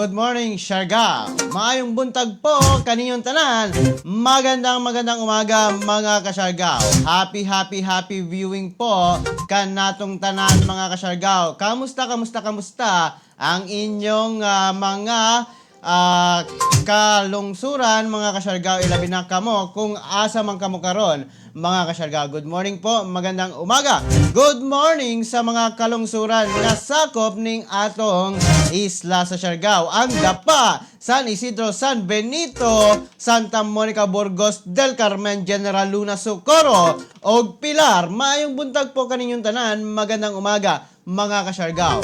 Good morning, Siargao. Maayong buntag po kaninyong tanan. Magandang umaga mga ka-Siargao. Happy viewing po kanatong tanan mga ka-Siargao. Kamusta ang inyong mga kalungsuran mga ka-Siargao, ilabi na kamo kung asa man kamo karon mga ka-Siargao. Good morning po, magandang umaga. Good morning sa mga kalungsuran na sakop ning atong isla sa Siargao. Ang Dapa, San Isidro, San Benito, Santa Monica, Burgos, Del Carmen, General Luna, Socorro og Pilar. Maayong buntag po kaninyong tanan, magandang umaga mga ka-Siargao.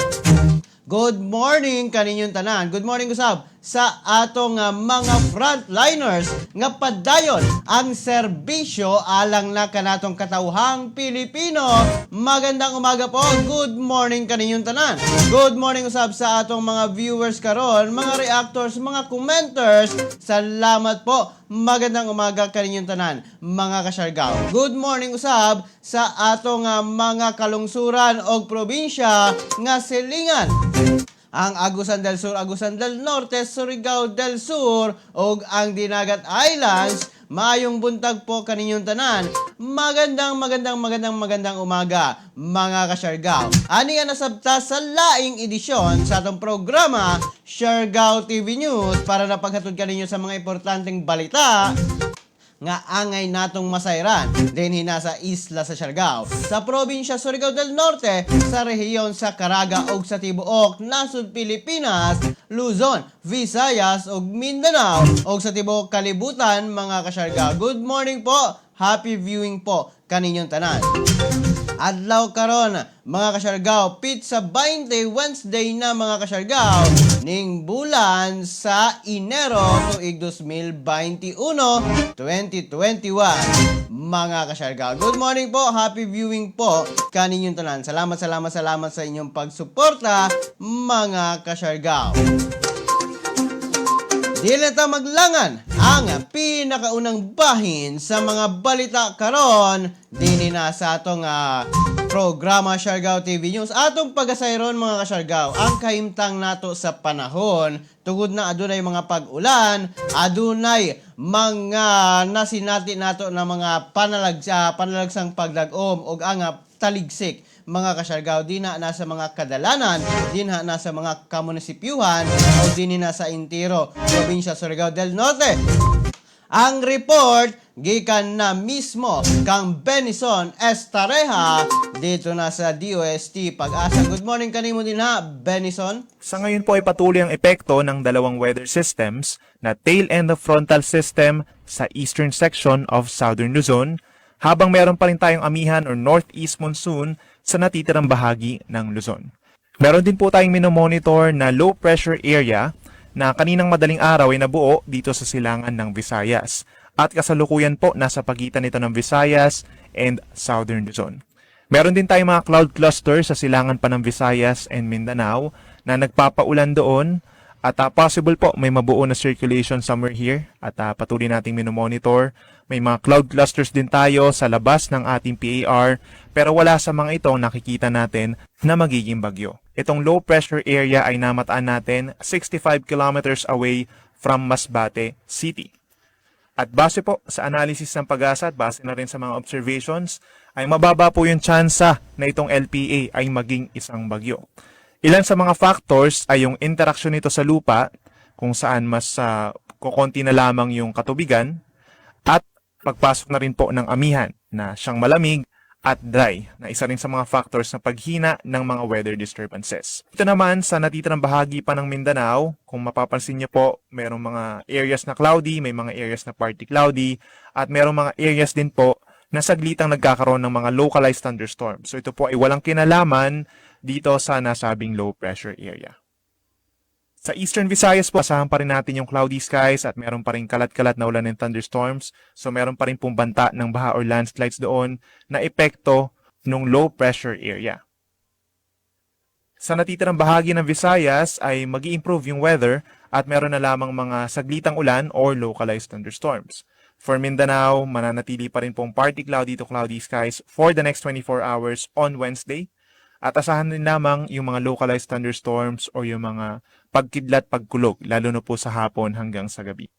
Good morning kaninyong tanan. Good morning usab sa atong mga frontliners nga padayon ang serbisyo alang na kanatong katawhang Pilipino. Magandang umaga po. Good morning kaninyong tanan. Good morning usab sa atong mga viewers karon, mga reactors, mga commenters. Salamat po. Magandang umaga kaninyong tanan, mga ka-Siargao. Good morning usab sa atong mga kalungsuran og probinsya nga silingan ang Agusan del Sur, Agusan del Norte, Surigao del Sur ug ang Dinagat Islands. Maayong buntag po kaninyong tanan. Magandang umaga mga ka-Siargao. Ani nga nasabta sa laing edisyon sa atong programa Siargao TV News para napaghatod kaninyo sa mga importanteng balita nga angay natong masayran dinhi na sa isla sa Siargao, sa probinsya Surigao del Norte, sa rehiyon sa Caraga ug sa tibuok nasud Pilipinas, Luzon, Visayas ug Mindanao ug sa tibuok kalibutan mga ka-Siargao. Good morning po. Happy viewing po kaninyong tanan. Adlaw karon mga ka-Siargao, Pizza 20 Wednesday na mga ka-Siargao ning bulan sa Enero tuig 2021 mga ka-Siargao. Good morning po, happy viewing po kaninyong tanan. Salamat sa inyong pagsuporta mga ka-Siargao. Dili ta maglangan ang pinakaunang bahin sa mga balita karon dinhi na sa atong programa Siargao TV News. Atong pagasayron mga ka-Siargao ang kahimtang nato sa panahon tungod na adunay mga pag-ulan, adunay mga nasinati nato na mga panalagsang pagdagom ug ang taligsik mga ka-Siargao. Di na nasa mga kadalanan, di na nasa mga kamunisipyuhan o di na sa Intiro, probinsya Surigao del Norte. Ang report gikan na mismo kang Benison Estareha dito na sa DOST Pag-asa. Good morning kanimo din ha, Benison. Sa ngayon po ay patuloy ang epekto ng dalawang weather systems na tail end of frontal system sa eastern section of southern Luzon, habang meron pa rin tayong amihan or northeast monsoon sa natitirang bahagi ng Luzon. Meron din po tayong minomonitor na low pressure area na kaninang madaling araw ay nabuo dito sa silangan ng Visayas. At kasalukuyan po nasa pagitan nito ng Visayas and southern Luzon. Meron din tayong mga cloud cluster sa silangan pa ng Visayas and Mindanao na nagpapaulan doon. At possible po may mabuo na circulation somewhere here at patuloy nating minomonitor. May mga cloud clusters din tayo sa labas ng ating PAR pero wala sa mga ito nakikita natin na magiging bagyo. Itong low pressure area ay namataan natin 65 kilometers away from Masbate City. At base po sa analysis ng Pag-asa at base na rin sa mga observations ay mababa po yung tsansa na itong LPA ay maging isang bagyo. Ilan sa mga factors ay yung interaksyon nito sa lupa, kung saan mas kukonti na lamang yung katubigan, at pagpasok na rin po ng amihan na siyang malamig at dry, na isa rin sa mga factors na paghina ng mga weather disturbances. Ito naman sa natitirang bahagi pa ng Mindanao, kung mapapansin niyo po, mayroong mga areas na cloudy, may mga areas na partly cloudy, at mayroong mga areas din po na saglitang nagkakaroon ng mga localized thunderstorms. So ito po ay walang kinalaman dito sa nasabing low pressure area. Sa Eastern Visayas po, asahan pa rin natin yung cloudy skies at meron pa rin kalat-kalat na ulan and thunderstorms. So meron pa rin pong banta ng baha or landslides doon na epekto ng low pressure area. Sa natitirang bahagi ng Visayas ay mag-i-improve yung weather at meron na lamang mga saglitang ulan or localized thunderstorms. For Mindanao, mananatili pa rin pong partly cloudy to cloudy skies for the next 24 hours on Wednesday. At asahan din lamang yung mga localized thunderstorms o yung mga pagkidlat, pagkulog, lalo na po sa hapon hanggang sa gabi.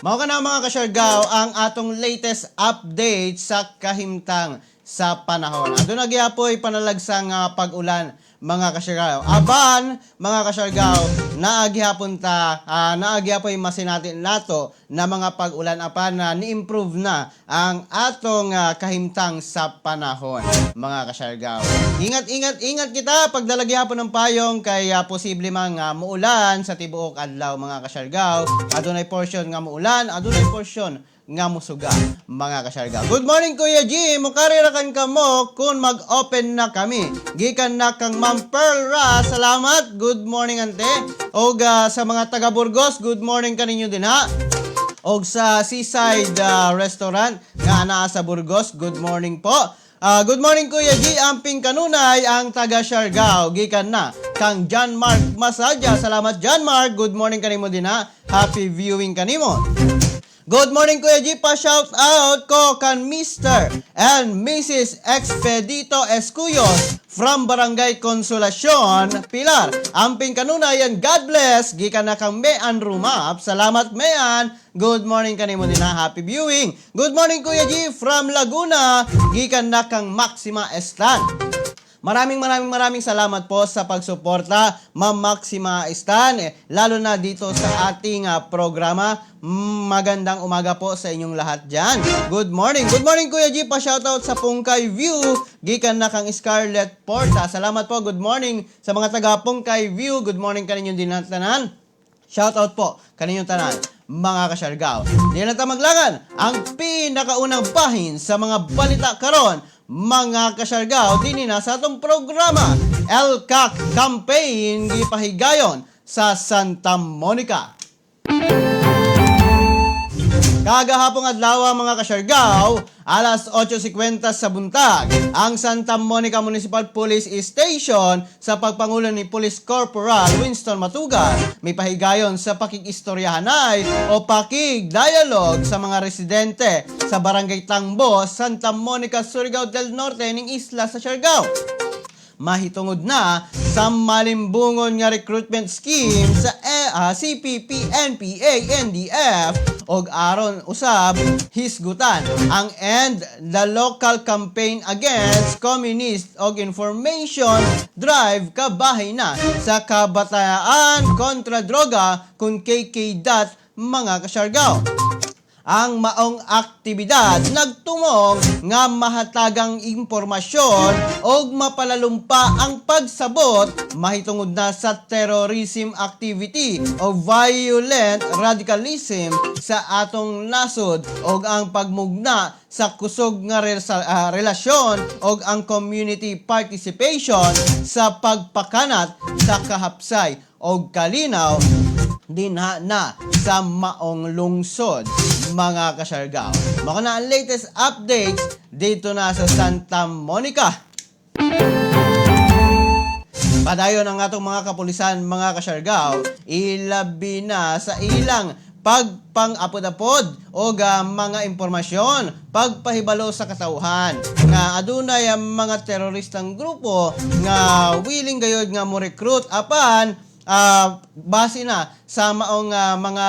Mao ka na mga kasyargaw ang atong latest update sa kahimtang sa panahon. Ando na giapoy panalagsang pag-ulan mga kasyargaw. Aban mga kasyargaw, naagihapon ta naagihapoy masinatin nato na mga pag-ulan apan na ni-improve na ang atong kahimtang sa panahon mga kasyargaw. Ingat kita pagdalagyapon ng payong kay posible mang muulan sa tibuok adlaw mga kasyargaw. Adunay portion nga muulan, adunay portion nga musuga mga kasyargaw. Good morning Kuya G, mukarirakan ka mo kung mag-open na kami. Gikan na kang Ma'am Pearl Ra, salamat. Good morning ante. Og sa mga taga Burgos, good morning kaninyo din ha. Og sa Seaside Restaurant nga naa sa Burgos, good morning po. Good morning Kuya G, amping kanunay ang taga Siargao. Gikan na kang John Mark Masadya. Salamat John Mark. Good morning kanimo din ha. Happy viewing kanimo. Good morning Kuya G, pa-shout out ko kan Mr. and Mrs. Expedito Escuyos from Barangay Consolacion, Pilar. Amping kanunayan, God bless. Gikan na kang Mean Rumap. Salamat Mean. Good morning kanimo din ha. Happy viewing. Good morning Kuya G from Laguna. Gikan na kang Maxima Estan. Maraming salamat po sa pagsuporta, Ma'am Maxima Stan, lalo na dito sa ating programa. Magandang umaga po sa inyong lahat dyan. Good morning. Good morning Kuya G, pa-shoutout sa Pungkay View. Gikan na kang Scarlett Porta. Salamat po. Good morning sa mga taga Pungkay View. Good morning kaninyong dinatanan. Shoutout po kaninyong tanan mga kasyargaw. Di na ta maglagan ang pinakaunang bahin sa mga balita karon mga kasyargaw din na sa atong programa LCAC Campaign gipahigayon sa Santa Monica. Kagahapong adlaw mga kasyargaw, alas 8:50 sa buntag, ang Santa Monica Municipal Police Station sa pagpangulo ni Police Corporal Winston Matuga may pahigayon sa pakikistoryahanay o pakig-dialogue sa mga residente sa Barangay Tangbo, Santa Monica, Surigao del Norte ning isla sa Siargao. Mahitungod na sa malimbungon nga recruitment scheme sa CPP, NPA, NDF og aron usab hisgutan ang End the Local Campaign Against Communist og Information Drive kabahay na sa Kabataan kontra Droga kun KK. Mga kasyargaw. Ang maong aktibidad nagtumong nga mahatagang impormasyon og mapalalumpa ang pagsabot mahitungod na sa terrorism activity o violent radicalism sa atong nasod og ang pagmugna sa kusog nga relasyon og ang community participation sa pagpakanat sa kahapsay og kalinaw dinha na sa maong lungsod mga kasyargaw. Maka na ang latest updates dito na sa Santa Monica. Padayon ang atong mga kapulisan mga kasyargaw, ilabi na sa ilang pagpang-apod-apod o mga impormasyon, pagpahibalo sa katauhan nga adunay ang mga teroristang grupo nga willing gayod nga mo recruit apan base na sa maong mga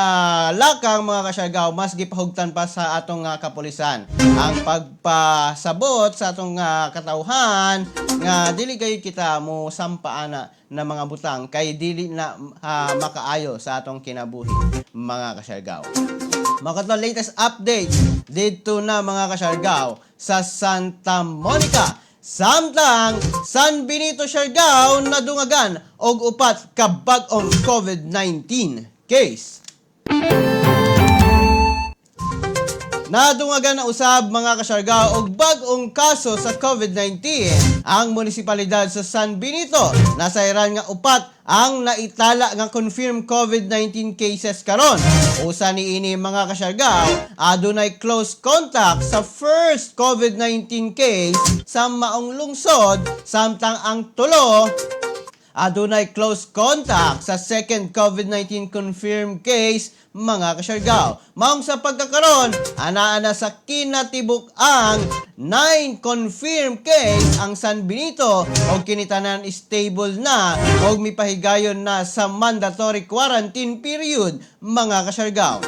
lakang mga kasyargaw, mas gipahugtan pa sa atong kapulisan ang pagpasabot sa atong katauhan nga dili kayo kita mo sampaana na mga butang kay dili na makaayo sa atong kinabuhi mga kasyargaw. Mga latest update dito na mga kasyargaw sa Santa Monica. Samtang San Benito, Siargao nadungagan og upat ka bag-ong COVID-19 case. Nadungagan na usab mga kasyargao og bag-ong kaso sa COVID-19 ang munisipalidad sa San Benito. Nasayran nga upat ang naitala nga confirmed COVID-19 cases karon. Usa niini mga kasyargao, adunay close contact sa first COVID-19 case sa maong lungsod samtang ang tulo adunay close contact sa second COVID-19 confirmed case mga kasyargaw. Maong sa pagkakaroon, ana sa kinatibuk ang 9 confirmed case ang San Benito o kinitanan stable na o mipahigayon na sa mandatory quarantine period mga kasyargaw.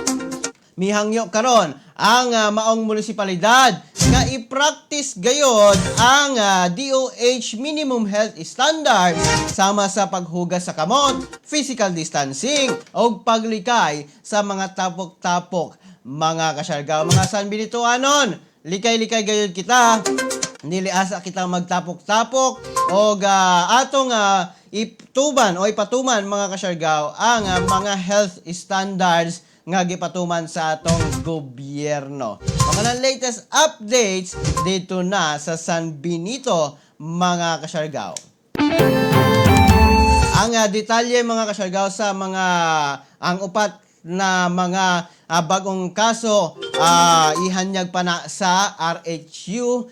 Mihangyo karon ang maong munisipalidad nga i-practice gayod ang DOH minimum health standards sama sa paghugas sa kamot, physical distancing o paglikay sa mga tapok-tapok mga kasyargaw. Mga San Benitoanon, likay-likay gayod kita. Niliasa kita magtapok-tapok o atong ituban o ipatuman mga kasyargaw ang mga health standards nga gipatuman sa atong gobyerno. Mga latest updates dito na sa San Benito mga kasyargaw. Ang detalye mga kasyargaw sa mga ang upat na mga bagong kaso ihanyag pa na sa RHU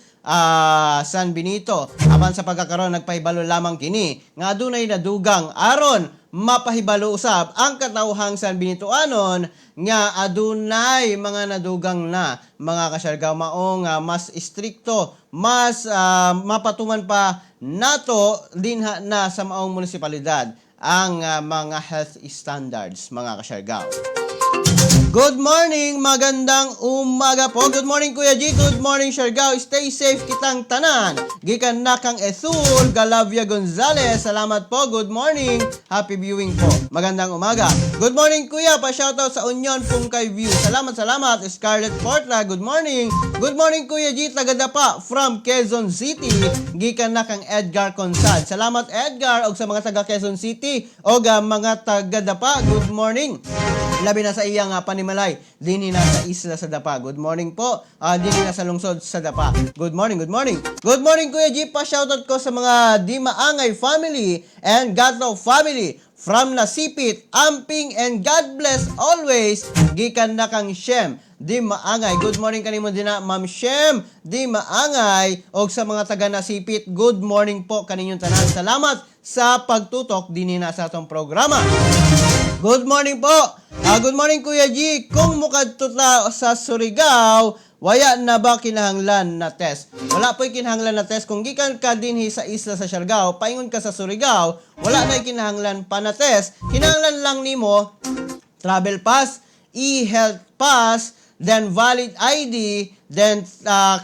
San Benito. Apan sa pagkakaroon nagpahibalo lamang kini nga adunay nadugang aron mapahibalo usab ang katawhang San Benitoanon nga adunay mga nadugang na mga kasyargaw maong mas istrikto, mas mapatuman pa nato dinha na sa maong munisipalidad ang mga health standards mga kasyargaw. Good morning, magandang umaga po. Good morning Kuya G, good morning Siargao. Stay safe kitang tanan. Gikan na kang Ethul, Galavia Gonzalez. Salamat po, good morning. Happy viewing po. Magandang umaga. Good morning Kuya, pa-shoutout sa Union Pungkay View. Salamat. Scarlett Portra, good morning. Good morning Kuya G, tagadapa from Quezon City. Gikan na kang Edgar Consad. Salamat Edgar og sa mga taga Quezon City o mga tagadapa. Good morning. Labi na sa iyang panimalay, dinhi na sa isla sa Dapa. Good morning po. Dinhi na sa lungsod sa Dapa. Good morning, good morning. Good morning Kuya G, pa-shoutout ko sa mga Di Maangay family and Gatlaw family from Nasipit, Amping, and God bless always. Gikan na kang Shem Di Maangay. Good morning kanimo din na Ma'am Shem Di Maangay og sa mga taga Nasipit. Good morning po kaninyong tanan. Salamat sa pagtutok dinhi na sa atong programa. Good morning po. Good morning Kuya G. Kung mukadto ta sa Surigao, waya na ba kinahanglan na test? Wala po'y kinahanglan na test. Kung gikan ka dinhi sa isla sa Siargao, paingon ka sa Surigao, wala na kinahanglan pa na test. Kinahanglan lang nimo travel pass, e-health pass, then valid ID, then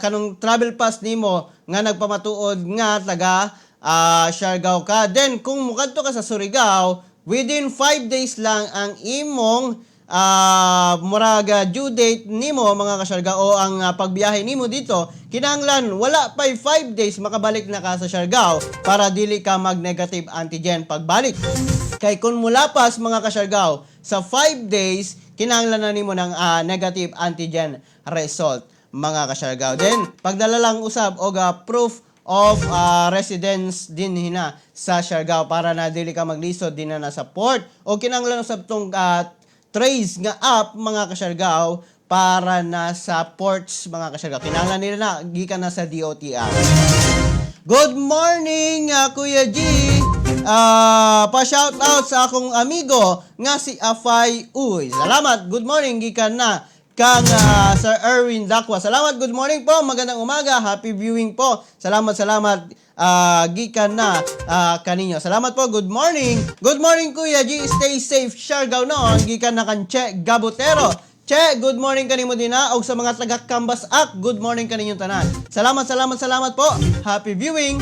kanong travel pass nimo nga nagpamatuod nga taga Siargao ka. Then kung mukadto ka sa Surigao, within 5 days lang ang imong muraga due date nimo mga kasyarga o ang pagbiyahe nimo dito, kinahanglan wala pa 5 days makabalik na ka sa Siargao para dili ka mag-negative antigen pagbalik. Kay kung mula pas mga kasyargao sa 5 days, kinahanglan na nimo ng negative antigen result mga kasyargao. Then pagdala lang usab og proof of residence din hina sa Siargao para na dili ka maglisod din na sa port o kinahanglan usab tong trace nga app mga kasyargao para na sa ports mga kasyargao. Kinahanglan nila na gikan na sa DOTR. Good morning Kuya G. Pa-shout out sa akong amigo nga si Afay Uy. Salamat. Good morning gikan na kang Sir Erwin Dakwa. Salamat, good morning po. Magandang umaga. Happy viewing po. Salamat gikan na kaninyo. Salamat po. Good morning. Good morning Kuya G. Stay safe. Siargao noon. Gikan na kan Che Gabotero. Che, good morning kanimo din na. Og sa mga taga Cambas Ak, good morning kaninyong tanan. Salamat po. Happy viewing.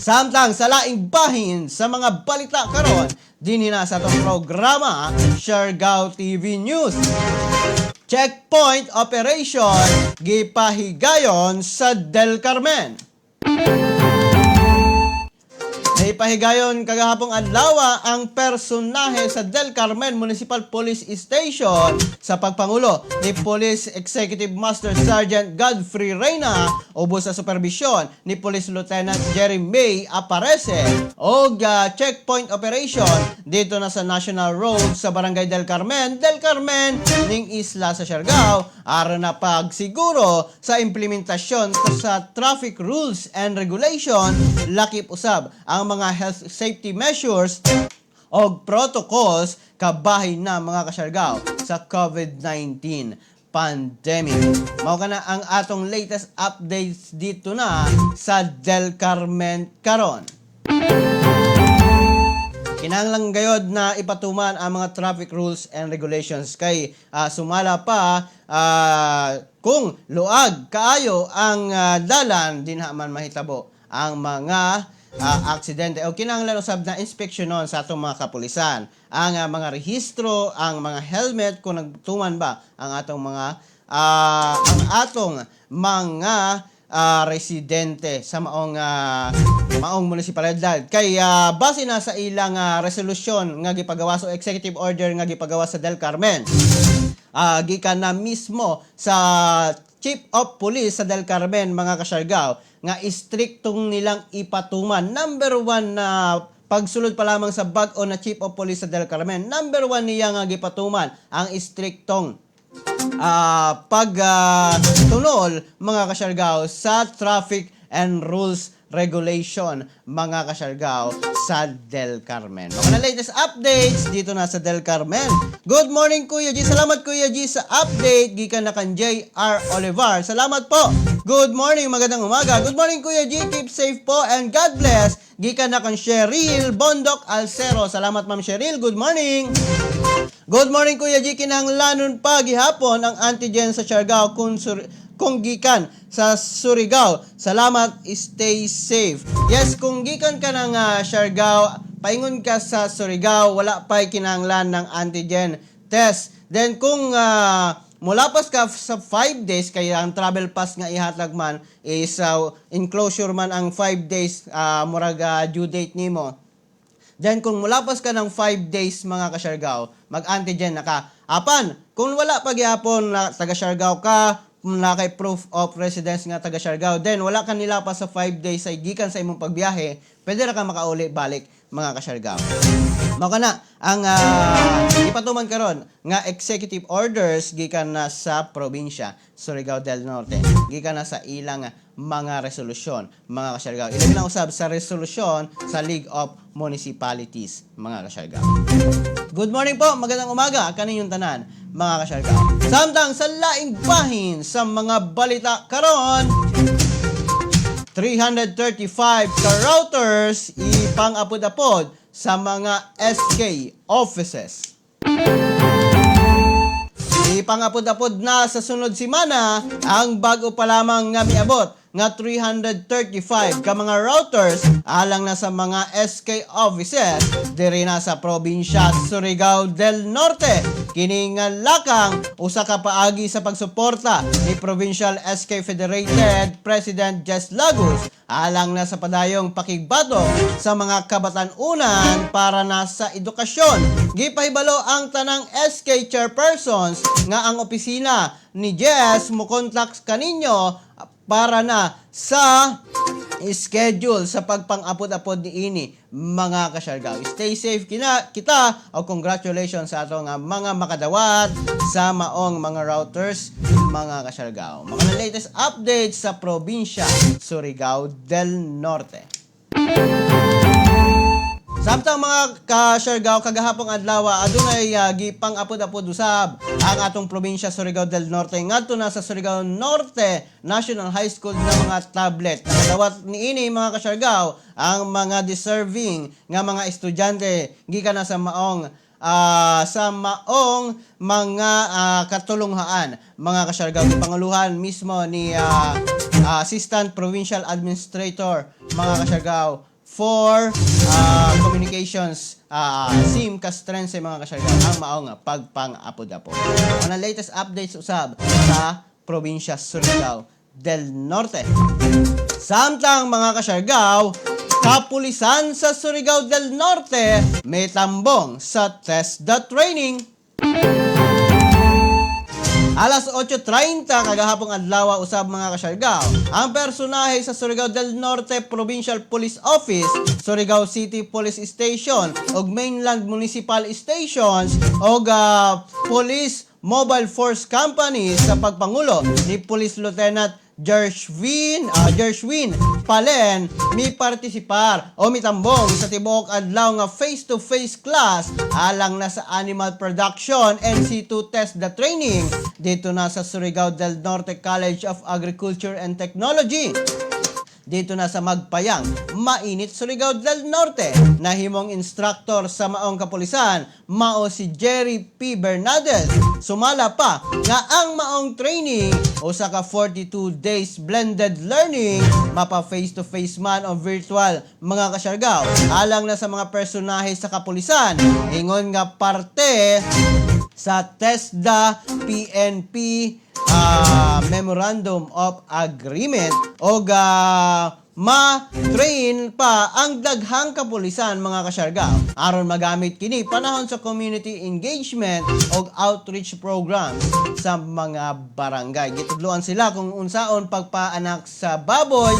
Samtang sa laing bahin sa mga balita karon dinhi na sa atong programa Siargao TV News. Checkpoint operation gipahigayon sa Del Carmen. Naipahigayon kagahapong adlaw ang personahe sa Del Carmen Municipal Police Station sa pagpangulo ni Police Executive Master Sergeant Godfrey Reyna ubos sa supervisyon ni Police Lieutenant Jerry May Aparece og checkpoint operation dito na sa National Road sa Barangay Del Carmen ning isla sa Siargao aron na pagsiguro sa implementasyon sa traffic rules and regulation lakip usab ang mga health safety measures o protocols kabahin na mga kasyargaw sa COVID-19 pandemic. Mao ka na ang atong latest updates dito na sa Del Carmen karon. Kinahanglan gayod na ipatuman ang mga traffic rules and regulations kay sumala pa kung luag kaayo ang dalan dinha man mahitabo ang mga aksidente o kinahanglan usab na inspeksyonon sa atong mga kapulisan ang mga rehistro, ang mga helmet kung nagtuman ba ang atong mga residente sa maong munisipalidad kay base na sa ilang resolusyon nga gipagawa sa executive order nga gipagawa sa Del Carmen gikan na mismo sa Chief of Police sa Del Carmen mga kasyargaw nga istriktong nilang ipatuman. Number 1 na pagsulod pa lamang sa bag-o na Chief of Police sa Del Carmen, number 1 niya nga gipatuman ang istriktong pagtunol mga kasyargaw sa traffic and rules regulation mga kasyargaw sa Del Carmen. Mga latest updates dito na sa Del Carmen. Good morning Kuya G. Salamat Kuya G sa update gikan na kan J.R. Olivar. Salamat po. Good morning, magandang umaga. Good morning Kuya G. Keep safe po and God bless. Gikan na kan Cheryl Bondok Alcero. Salamat Ma'am Cheryl. Good morning. Good morning Kuya G. Kinahanglanon pa gihapon ang antigen sa Siargao kung gikan sa Surigao. Salamat, stay safe. Yes, kung gikan ka ng Siargao, paingon ka sa Surigao, wala pa kinahanglan ng antigen test. Then kung mulapas ka sa 5 days, kaya ang travel pass nga ihatag man is enclosure man ang 5 days murag due date nimo. Then kung mulapas ka ng 5 days mga kasyargaw, mag-antigen na ka. Apan, kung wala pa gyapon na taga Siargao ka, na kay proof of residence nga taga Siargao, then wala ka nilapas sa 5 days ay gikan sa imong pagbiyahe, pwede ra ka makauli balik mga kasyargaw. Mao kana ang ipatuman karon nga executive orders gikan na sa probinsya Surigao del Norte, gikan na sa ilang mga resolusyon mga kasyargaw. Ilabi na usab sa resolusyon sa League of Municipalities mga kasyargaw. Good morning po, magandang umaga kaninyong tanan mga kasyargaw. Samtang sa laing bahin sa mga balita karon, 335 ka routers ipang-apod-apod sa mga SK offices. Ipang-apod-apod na sa sunod simana ang bago pa lamang nga miabot nga 335 ka mga routers alang na sa mga SK offices diri na sa probinsya Surigao del Norte. Kini nga lakang usa ka paagi sa pagsuporta ni Provincial SK Federated President Jess Lagos alang na sa padayong pakigbatok sa mga kabatan-unan para na sa edukasyon. Gipahibalo ang tanang SK chairpersons nga ang opisina ni Jess mo contact kaninyo para na sa schedule sa pagpang-apod-apod ni ini mga kasyargaw. Stay safe kita o congratulations sa atong mga makadawat sa maong mga routers mga kasyargaw. Mga latest updates sa probinsya Surigao del Norte. Samtang mga kasyargaw kagahapong adlaw adunay gipang-apod-apod usab ang atong probinsya Surigao del Norte ngadto na sa Surigao Norte National High School ng mga tablet. Nakadawat niini mga kasyargaw ang mga deserving nga mga estudyante gikan na sa maong mga katulunghaan mga kasyargaw. Panguluhan mismo ni Assistant Provincial Administrator mga kasyargaw for communications Sim Castrense mga kasyargaw ang maong pagpang-apod-apod. Ang latest updates usab sa probinsya Surigao del Norte. Samtang mga kasyargaw, kapulisan sa Surigao del Norte may tambong sa Test the Training. Alas 8:30 kagahapong adlaw usab mga kasyargaw, ang personahe sa Surigao del Norte Provincial Police Office, Surigao City Police Station ug Mainland Municipal Stations ug Police Mobile Force Company sa pagpangulo ni Police Lieutenant Gershwin Palen mi partisipar o mitambong sa tibuok adlaw nga face-to-face class alang na sa animal production and C2 test the training dito na sa Surigao del Norte College of Agriculture and Technology. Dito na sa Magpayang, Mainit, Surigao del Norte. Nahimong instructor sa maong kapulisan, mao si Jerry P. Bernaldez. Sumala pa nga ang maong training o sa ka 42 days blended learning, mapa face-to-face man o virtual mga kasyargaw. Alang na sa mga personahe sa kapulisan, ingon nga parte sa TESDA PNP Memorandum of Agreement o ma-train pa ang daghang kapulisan mga kasyargaw aron magamit kini panahon sa community engagement o outreach programs sa mga barangay. Gitudloan sila kung unsaon pagpaanak sa baboy,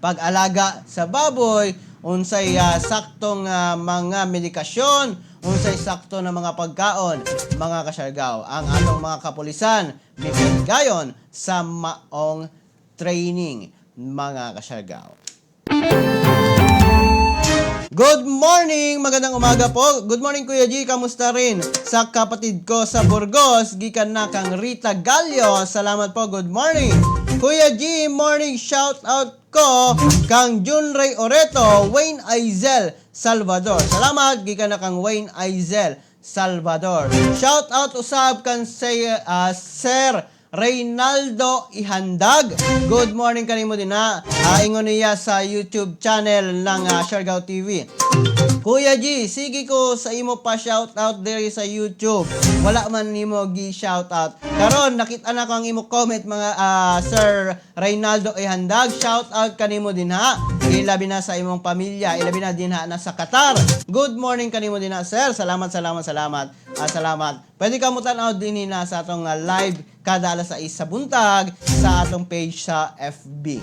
pag-alaga sa baboy, unsay saktong mga medikasyon, unsay sakto na mga pagkaon, mga kasyargaw. Ang atong mga kapulisan mipiligayon sa maong training, mga kasyargaw. Good morning! Magandang umaga po. Good morning, Kuya G. Kamusta rin? Sa kapatid ko sa Burgos, gikan na kang Rita Gallo. Salamat po. Good morning. Kuya G, morning shout out ko kang Junray Oreto, Wayne Aizel, Salvador. Salamat, gikan na kang Wayne Aizel, Salvador. Shout out usab kan Sir Reynaldo Ihandag. Good morning kanimo din na. Ingon niya sa YouTube channel ng Siargao TV. Kuya G, sige ko sa imo pa shoutout diri sa YouTube. Wala man nimo gi shoutout. Karon nakita na ko ang imo comment mga Sir Reynaldo Ihandag. Shoutout kanimo din ha. Ilabi na sa imong pamilya, ilabi na din ha na sa Qatar. Good morning kanimo din ha, sir. Salamat. Salamat. Pwede ka mo tanaw din na sa atong live kada alas 6 sa buntag sa atong page sa FB.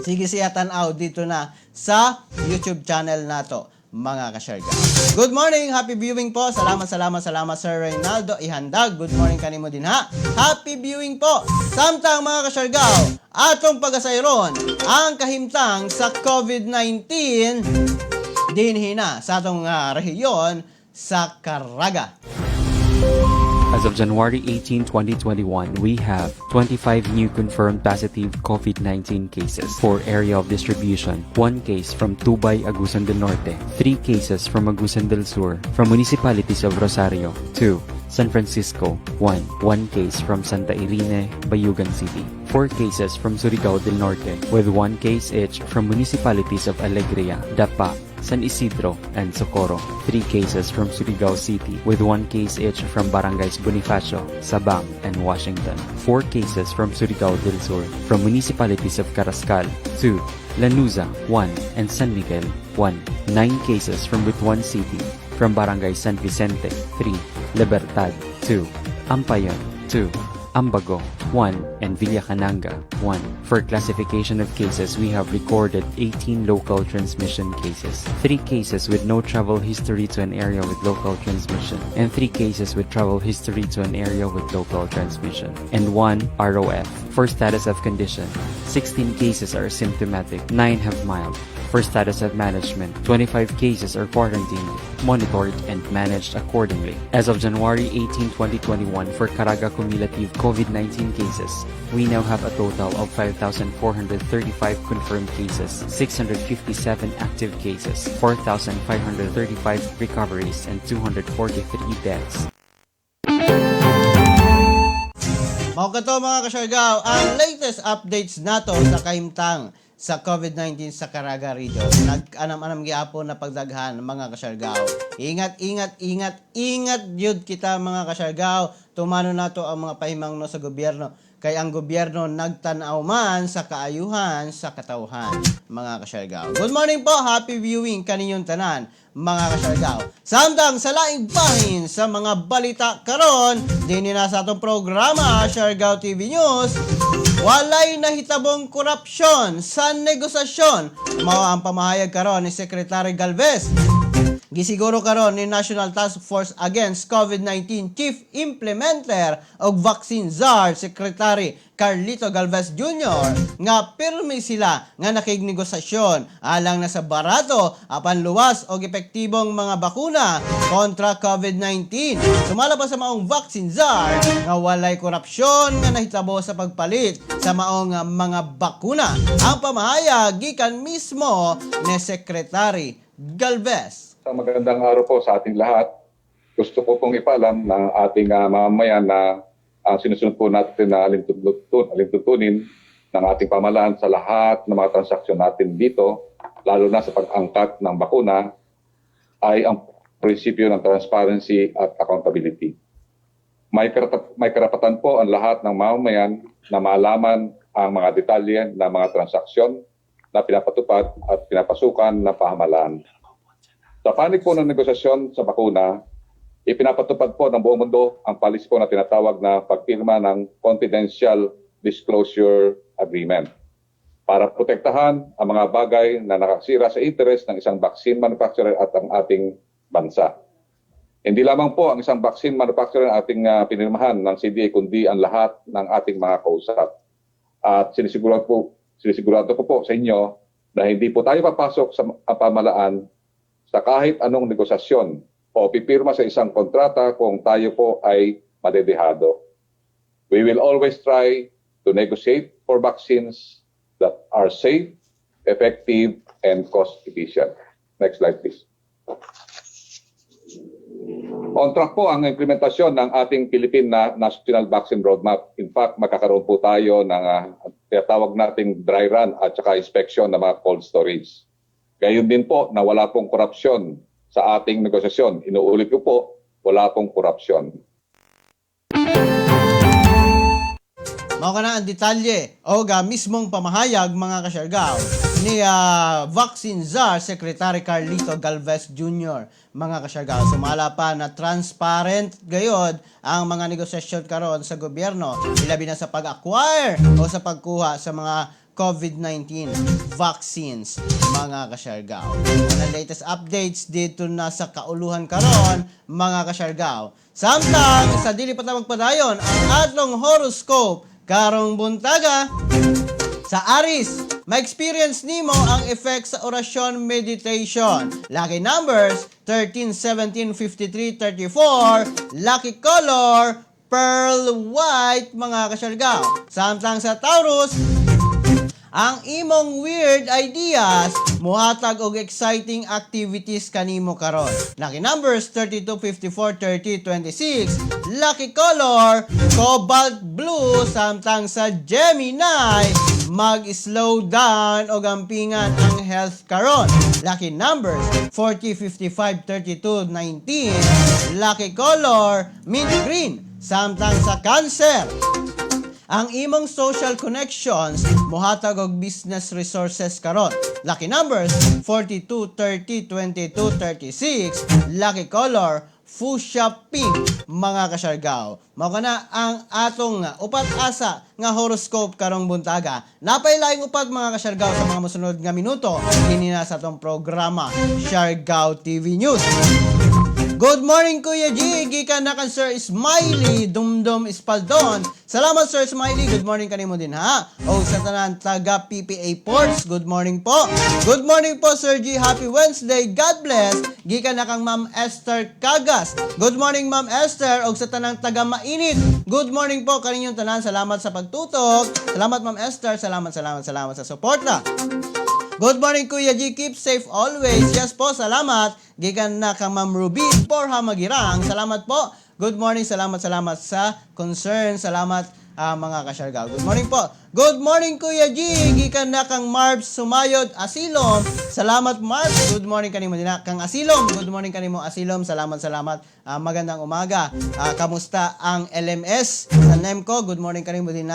Sige siya tanaw dito na sa YouTube channel nato, mga kasyargaw. Good morning, happy viewing po. Salamat Sir Reynaldo Ihandag. Good morning kanimo din ha. Happy viewing po. Samtang mga kasyargaw, atong pagasayron ang kahimtang sa COVID-19 dinhi na sa atong rehiyon sa Caraga. As of January 18, 2021, we have 25 new confirmed positive COVID-19 cases. 4 area of distribution, 1 case from Tubay, Agusan del Norte, 3 cases from Agusan del Sur, from municipalities of Rosario, 2, San Francisco, 1 case from Santa Irene, Bayugan City, 4 cases from Surigao del Norte, with 1 case each from municipalities of Alegria, Dapa, San Isidro, and Socorro. 3 cases from Surigao City, with 1 case each from Barangays Bonifacio, Sabang, and Washington. 4 cases from Surigao del Sur, from municipalities of Carrascal, 2, Lanuza, 1, and San Miguel, 1. 9 cases from Butuan City, from Barangay San Vicente, 3, Libertad, 2, Ampayon, 2, Ambago, 1, and Villacananga, 1. For classification of cases, we have recorded 18 local transmission cases, 3 cases with no travel history to an area with local transmission, and 3 cases with travel history to an area with local transmission, and 1 ROF. For status of condition, 16 cases are symptomatic, 9 have mild. For status of management, 25 cases are quarantined, monitored, and managed accordingly. As of January 18, 2021, for Caraga cumulative COVID-19 cases, we now have a total of 5,435 confirmed cases, 657 active cases, 4,535 recoveries, and 243 deaths. Mao kato mga kasyargaw, ang latest updates nato sa kahimtang sa COVID-19 sa Caraga region. Nag-anam-anam gyapon na pagdaghan mga kasyargaw. Ingat yun kita mga kasyargaw. Tumano nato ang mga pahimangno sa gobyerno. Kay ang gobyerno nagtanaw man sa kaayuhan sa katawhan, mga kasyargaw. Good morning po, happy viewing kaninyong tanan, mga kasyargaw. Samtang sa laing bahin sa mga balita karon, din na sa atong programa, Siargao TV News, walay nahitabong korupsyon sa negosasyon. Mao ang pamahayag karon ni Secretary Galvez. Gisiguro karon ni National Task Force Against COVID-19 Chief Implementer og Vaccine Czar Secretary Carlito Galvez Jr. nga pirmi sila nga nakignegosasyon alang na sa barato apan luwas og epektibong mga bakuna kontra COVID-19. Sumala pa sa maong Vaccine Czar nga walay korupsyon nga nahitabo sa pagpalit sa maong mga bakuna. Ang pamahayag gikan mismo ni Secretary Galvez. Magandang araw po sa ating lahat. Gusto ko pong ipaalam ng ating mamamayan na sinusunod po natin na alintutunin ng ating pamahalaan sa lahat ng mga transaksyon natin dito, lalo na sa pag-angkat ng bakuna, ay ang prinsipyo ng transparency at accountability. May karapatan po ang lahat ng mamamayan na malaman ang mga detalye ng mga transaksyon na pinapatupad at pinapasukan ng pamahalaan. Sa panig po ng negosasyon sa bakuna, ipinapatupad po ng buong mundo ang policy po na tinatawag na pagpirma ng Confidential Disclosure Agreement para protektahan ang mga bagay na nakasira sa interes ng isang vaccine manufacturer at ang ating bansa. Hindi lamang po ang isang vaccine manufacturer ang ating pinirmahan ng CDA, kundi ang lahat ng ating mga kausap. At sinisigurado ko po sa inyo na hindi po tayo papasok sa pamahalaan sa kahit anong negosasyon o pipirma sa isang kontrata kung tayo po ay madedehado. We will always try to negotiate for vaccines that are safe, effective, and cost-efficient. Next slide, please. On track po ang implementasyon ng ating Philippine National Vaccine Roadmap. In fact, magkakaroon po tayo ng tinatawag nating dry run at saka inspection ng mga cold storage. Gayon din po na wala pong korupsyon sa ating negosasyon. Inuulit ko po, wala pong korupsyon. Mao kana ang detalye o mismong pamahayag mga kasyargaw ni Vaccine Czar Secretary Carlito Galvez Jr. Mga kasyargaw, sumala pa na transparent gayod ang mga negosasyon karon sa gobyerno, ilabi na sa pag-acquire o sa pagkuha sa mga COVID-19 vaccines, mga kasyargaw. Ang latest updates dito na sa kauluhan karon, mga kasyargaw. Samtang sa dili pa ta magpadayon ang atong horoscope karong buntaga sa Aris, ma-experience nimo ang effect sa orasyon meditation. Lucky numbers 13, 17, 53, 34. Lucky color pearl white, mga kasyargaw. Samtang sa Taurus, ang imong weird ideas muhatag og exciting activities kanimo karon. Lucky numbers 32, 54, 30, 26. Lucky color cobalt blue. Samtang sa Gemini, mag-slow down o gampingan ang health karon. Lucky numbers 40, 55, 32, 19. Lucky color mint green. Samtang sa Cancer, ang imong social connections mohatag og business resources karon. Lucky numbers 42, 30, 22, 36. Lucky color fuchsia pink, mga kasyargaw. Mao kana ang atong upat asa nga horoscope karong buntaga. Napay laing upat, mga kasyargaw, sa mga mosunod nga minuto dinhi na sa atong programa Siargao TV News. Good morning, Kuya G. Gikan na kan Sir Smiley Dumdum Espaldon. Salamat, Sir Smiley. Good morning kanimo din, ha? O sa tanan taga PPA Ports, good morning po. Good morning po, Sir G. Happy Wednesday. God bless. Gikan na kang Ma'am Esther Cagas. Good morning, Ma'am Esther. O sa tanang taga Mainit, good morning po kaninyong tanan. Salamat sa pagtutok. Salamat, Ma'am Esther. Salamat sa suporta. Good morning, Kuya G. Keep safe always. Yes po, salamat. Gikan na kang Ma'am Ruby Porha Magirang. Salamat po. Good morning, salamat sa concern. Salamat, mga kasyargaw. Good morning po. Good morning, Kuya G. Gikan na kang Marbs Sumayod Asilom. Salamat, Marbs. Good morning kanimo din kang Asilom. Good morning kanimo, Asilom. Salamat. Magandang umaga. Kamusta ang LMS sa NEMCO? Good morning kanimo din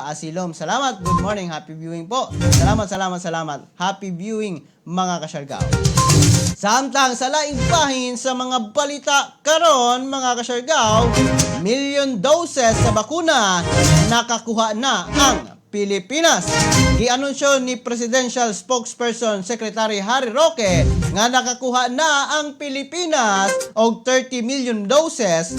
Asilom. Salamat. Good morning. Happy viewing po. Salamat. Happy viewing, mga kasyargaw. Samtang sa laing bahin sa mga balita karon, mga kasyargaw, million doses sa bakuna nakakuha na ang Pilipinas. Gianunsyo ni Presidential Spokesperson Secretary Harry Roque nga nakakuha na ang Pilipinas og 30 million doses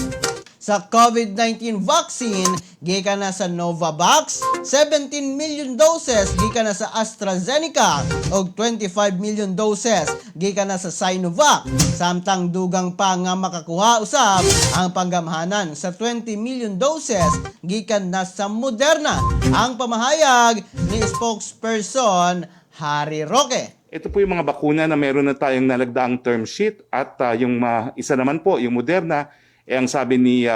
sa COVID-19 vaccine gikan na sa Novavax, 17 million doses gikan na sa AstraZeneca ug 25 million doses gikan na sa Sinovac. Samtang dugang pa nga makakuha usab ang panggamhanan sa 20 million doses gikan na sa Moderna. Ang pamahayag ni spokesperson Harry Roque. Ito po yung mga bakuna na meron na tayong nalagdaang term sheet at yung isa naman po, yung Moderna, ang sabi ni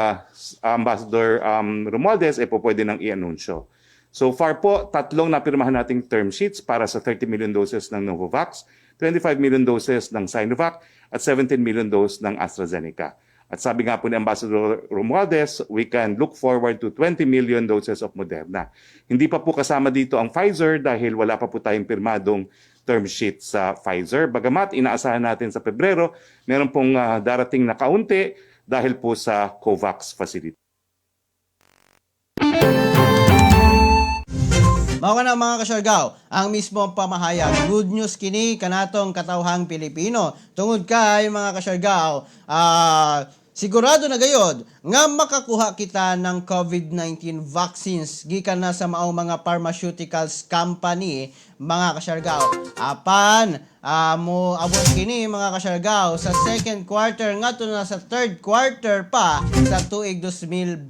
Ambassador Romualdez, po pwede nang i-anunsyo. So far po, 3 napirmahan nating term sheets para sa 30 million doses ng Novavax, 25 million doses ng Sinovac, at 17 million doses ng AstraZeneca. At sabi nga po ni Ambassador Romualdez, we can look forward to 20 million doses of Moderna. Hindi pa po kasama dito ang Pfizer dahil wala pa po tayong pirmadong term sheet sa Pfizer. Bagamat inaasahan natin sa Pebrero, meron pong darating na kaunti dahil po sa COVAX facility. Mao na mga kasyargaw, ang mismong pamahayag. Good news kini kanatong katawhang Pilipino. Tungod kay mga kasyargaw, sigurado na gayod nga makakuha kita ng COVID-19 vaccines gikan na sa maong mga pharmaceuticals company, mga kasyargaw. Apan mo abot kini mga kasyargaw sa second quarter ngadto na sa third quarter pa sa tuig 2021.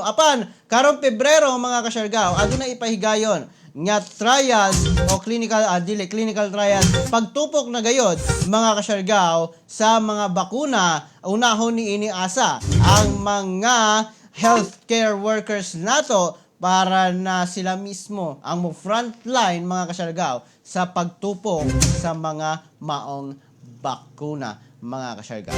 Apan karong Pebrero mga kasyargaw aduna ipahigayon nga trials o clinical trials pagtupok na gayod mga kasyargaw sa mga bakuna. Unahon ni iniasa ang mga healthcare workers nato para na sila mismo ang mo frontline mga kasyargaw sa pagtupok sa mga maong bakuna mga kasyargaw.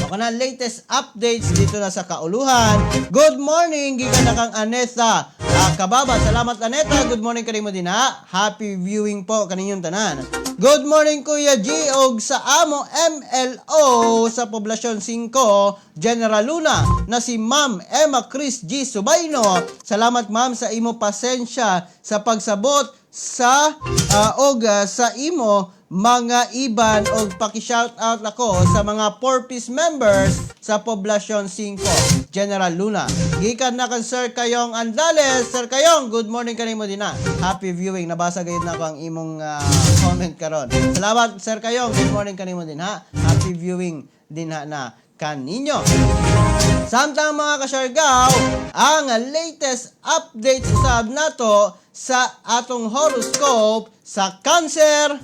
Ako na latest updates dito na sa kauluhan. Good morning gikan na kang Aneta Kababa. Salamat Aneta. Good morning kanimo din ha. Happy viewing po kaninyong tanan. Good morning Kuya G og sa amo MLO sa Poblasyon 5 General Luna na si Ma'am Emma Chris G Subayno. Salamat ma'am sa imo pasensya sa pagsabot sa sa imo mga iban og paki-shoutout ako sa mga 4-piece members sa Poblasyon 5 General Luna. Gikan na kan Sir Kayong Andales. Sir Kayong, good morning kanimo din na. Happy viewing. Nabasa gayud na ko ang imong comment karon. Salamat Sir Kayong. Good morning kanimo din ha. Happy viewing din na kaninyo. Samtang mga kasyargaw, ang latest update usab nato sa atong horoscope sa Cancer.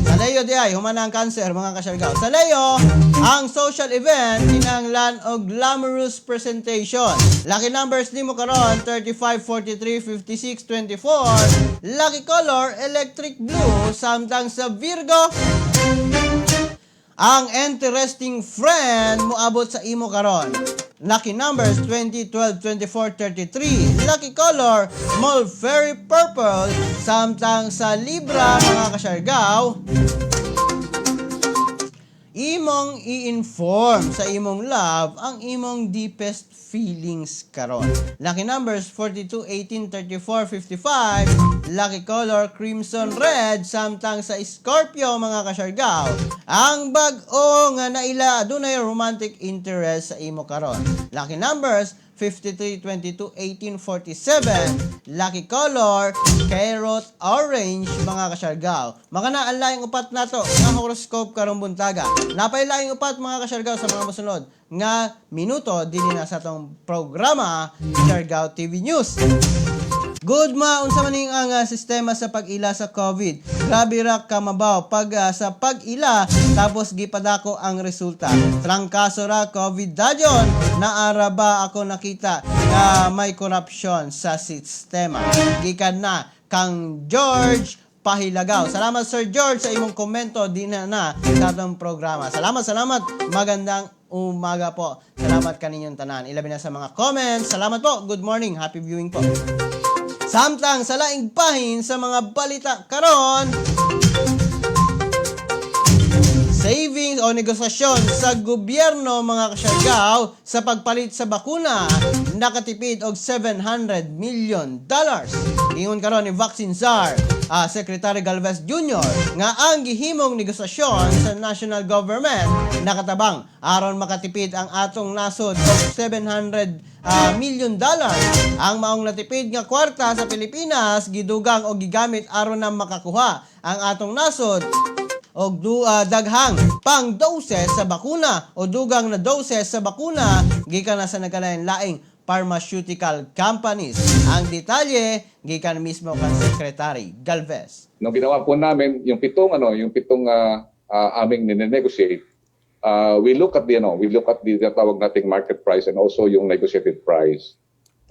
Sa Leo di ay humana ang Cancer mga kasyargaw. Sa Leo, ang social event kinahanglan og glamorous presentation. Lucky numbers nimo karon 35, 43, 56, 24. Lucky color electric blue. Samtang sa Virgo, ang interesting friend moabot sa imo karon. Lucky numbers 20, 12, 24, 33. Lucky color mulberry purple. Samtang sa Libra mga kasyargaw, imong i-inform sa imong love ang imong deepest feelings karon. Lucky numbers 42, 18, 34, 55. Lucky color crimson red. Samtang sa Scorpio mga kasyargaw, ang bag-o nga naila adunay romantic interest sa imo karon. Lucky numbers 53, 22, 18, 47. Lucky color carrot orange mga kasyargaw. Mga na ang laing upat nato nga horoscope karong buntaga. Napay laing upat mga kasyargaw sa mga mosunod nga minuto dinhi na sa atong programa Siargao TV News. Good ma, unsa man ning ang sistema sa pag-ila sa COVID. Grabe ra ka mabaw pag sa pag-ila tapos gipadako ang resulta. Trangkaso ra COVID dayon. Naara ba ako nakita na may corruption sa sistema. Gikan na kang George Pahilagaw. Salamat Sir George sa imong komento din na sa atong programa. Salamat. Magandang umaga po. Salamat kaninyong tanan. Ilabi na sa mga comments. Salamat po. Good morning. Happy viewing po. Samtang sa laing bahin sa mga balita karon savings o negosasyon sa gobyerno mga kasyargaw sa pagpalit sa bakuna nakatipid og $700 million. Ingon karon ni Vaccine Czar Secretary Galvez Jr. nga ang gihimong negosasyon sa national government nakatabang aron makatipid ang atong nasod og $700 million. Ang maong natipid nga kwarta sa Pilipinas gidugang o gigamit aron na makakuha ang atong nasod og daghang pang doses sa bakuna o dugang na doses sa bakuna gikan na sa nagkalain-laing pharmaceutical companies. Ang detalye gikan mismo kan Secretary Galvez. Nung ginawa po namin yung pitong aming ninenegotiate, we look at the tawag nating market price and also yung negotiated price.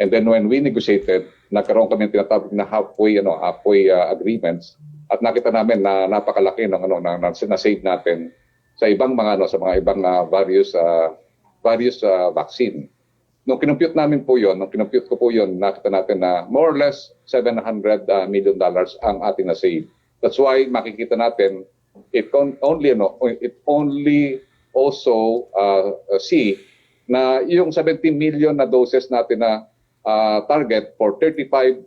And then when we negotiated, nagkaroon kami ng tinatawag na halfway agreements. At nakita namin na napakalaki ng na-save natin sa ibang mga ibang various vaccine. Nung kinumpute namin po 'yon, nakita natin na more or less $700 million ang ating na-save. That's why makikita natin it only also see na yung 17 million na doses natin na target for 35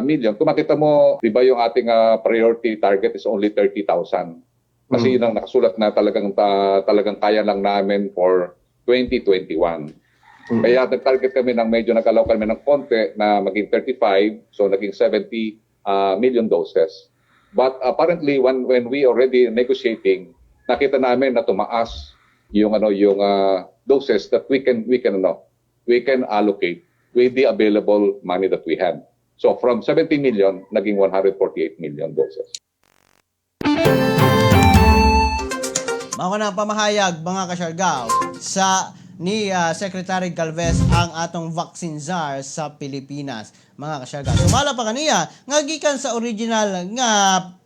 million. Kung makita mo, di ba yung ating priority target is only 30,000. Kasi yun ang nakasulat na talagang kaya lang namin for 2021. Kaya nag-target kami ng medyo nagalaw kami ng konti na maging 35, so naging 70 million doses. But apparently when we already negotiating, nakita namin na tumaas yung doses that we can allocate with the available money that we had. So from 70 million, naging 148 million doses. Mao na pamahayag mga kasyargaw ni Secretary Galvez ang atong vaccine czar sa Pilipinas. Mga kasyargaw. Sumala pa kaniya nga gikan sa original nga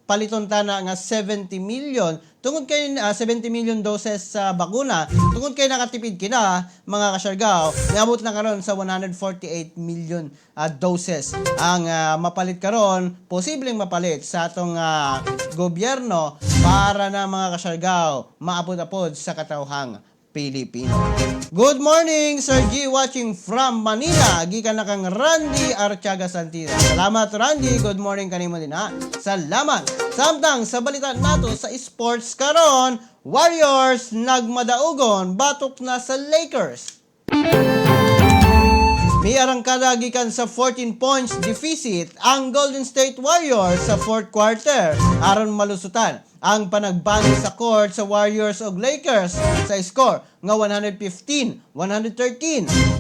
paliton tana nga 70 million tungod kay 70 million doses sa bakuna tungod kay nakatipid kina mga kasyargaw niabot na karon sa 148 million doses ang mapalit karon, posibleng mapalit sa atong gobyerno para na mga kasyargaw maapod-apod sa katawhang Pilipino. Good morning, Sir G, watching from Manila. Gikan na kang Randy Archaga Santira. Salamat, Randy. Good morning kanimo din ha. Salamat. Samtang sa balita nato sa sports karon, Warriors nagmadaugon batok na sa Lakers. May arangkada gikan sa 14 points deficit ang Golden State Warriors sa fourth quarter aron malusutan ang panagbani sa court sa Warriors ug Lakers sa score nga 115-113.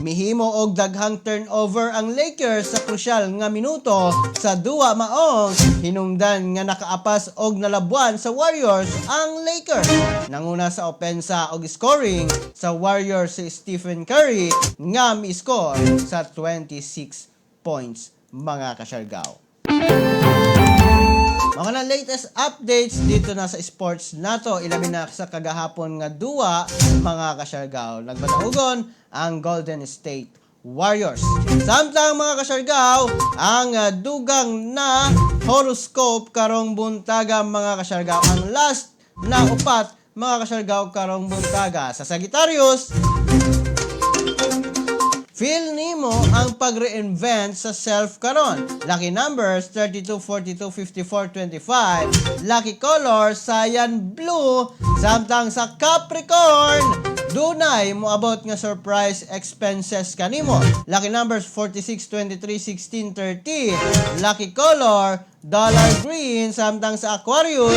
Mihimo og daghang turnover ang Lakers sa krusyal nga minuto sa duwa maong hinungdan nga nakaapas og nalabuan sa Warriors ang Lakers. Nanguna sa opensa og scoring sa Warriors si Stephen Curry nga mi-score sa 26 points mga kasyargaw. Mga na latest updates dito na sa sports nato, ilabi na sa kagahapon nga duwa mga kasyargaw. Nagbataugon ang Golden State Warriors. Samtang mga kasyargaw, ang dugang na horoscope karong buntaga mga kasyargaw. Ang last na upat mga kasyargaw karong buntaga sa Sagittarius. Feel nimo ang pag-reinvent sa self karon. Lucky numbers 32, 42, 54, 25. Lucky color cyan blue. Samtang sa Capricorn, dunay moabot nga surprise expenses kanimo. Lucky numbers 46, 23, 16, 30. Lucky color dollar green. Samtang sa Aquarius,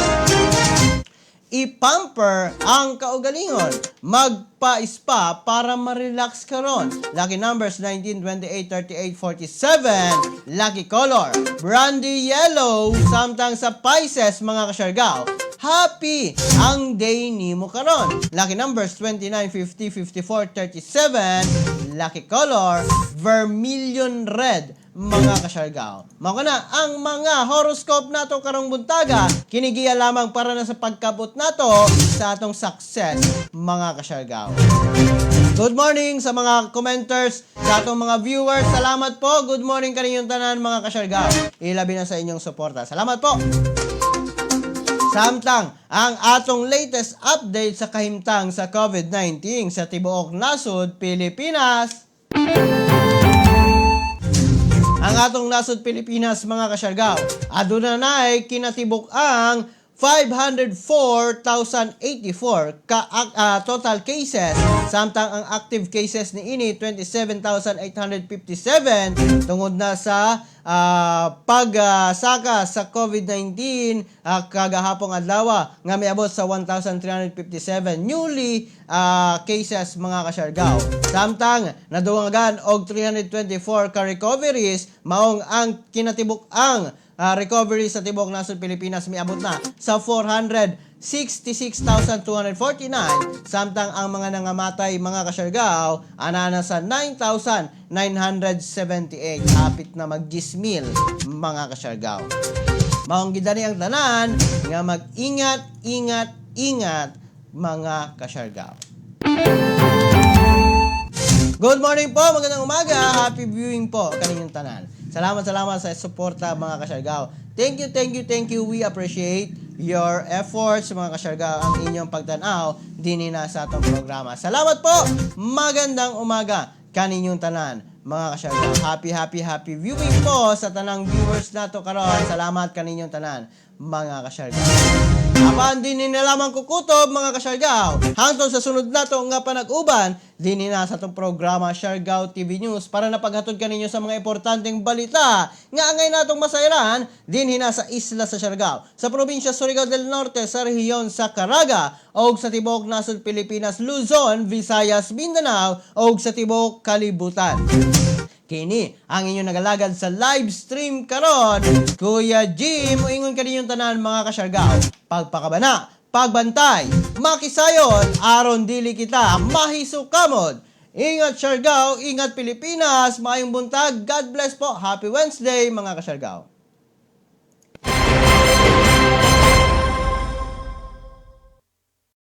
ipamper ang kaugalingon. Magpa-spa para ma-relax karon. Lucky numbers 19, 28, 38, 47. Lucky color brandy yellow. Samtang sa Pisces mga kasyargaw, happy ang day nimo karon. Lucky numbers 29, 50, 54, 37. Lucky color vermilion red mga kasyargaw. Mao na ang mga horoscope nato karong buntaga, kinigiya lamang para na sa pagkabot nato sa atong success mga kasyargaw. Good morning sa mga commenters, sa atong mga viewers. Salamat po. Good morning kaninyong tanan mga kasyargaw. Ilabi na sa inyong suporta. Salamat po. Samtang ang atong latest update sa kahimtang sa COVID-19 sa tibuok nasod Pilipinas. Ang atong nasod Pilipinas mga kasyargaw, aduna na'y kinatibok ang 504,084 total cases, samtang ang active cases ni ini 27,857 tungod na sa pagsaka sa COVID-19 kagahapong adlaw nga miabot sa 1,357 newly cases mga kasyargaw. Samtang nadungagan og 324 ka recoveries, maong ang kinatibuk ang recovery sa tibuok nasod Pilipinas miabot na sa 466,249, samtang ang mga nangamatay mga kasyargaw anana sa 9,978, hapit na mag 10,000 mga kasyargaw. Maong gidani ang tanan nga mag-ingat, ingat mga kasyargaw. Good morning po, magandang umaga, happy viewing po kaninyong tanan. Salamat sa suporta mga kasyargaw. Thank you. We appreciate your efforts mga kasyargaw, ang inyong pagtanaw din na sa atong programa. Salamat po. Magandang umaga kaninyong tanan mga kasyargaw. Happy viewing po sa tanang viewers nato karon. Salamat kaninyong tanan mga kasyargaw. Apan din ni lamang kukutob mga kasyargaw. Hangtod sa sunod nato nga panag-uban, din na sa itong programa Siargao TV News para napaghatod kaninyo sa mga importanteng balita nga angay natong masayran din hina sa isla sa Siargao, sa probinsya Surigao del Norte, sa rehiyon sa Caraga, o sa tibuok nasod Pilipinas, Luzon, Visayas, Mindanao, o sa tibuok kalibutan. Kini ang inyong nagalagad sa live stream karon, Kuya Jim, moingon kaninyong tanan mga kasyargao. Pagpakabana, pagbantay, makisayon, aron dili kita mahisukamod. Ingat Siargao, ingat Pilipinas, maayong buntag, God bless po, happy Wednesday mga kasyargao.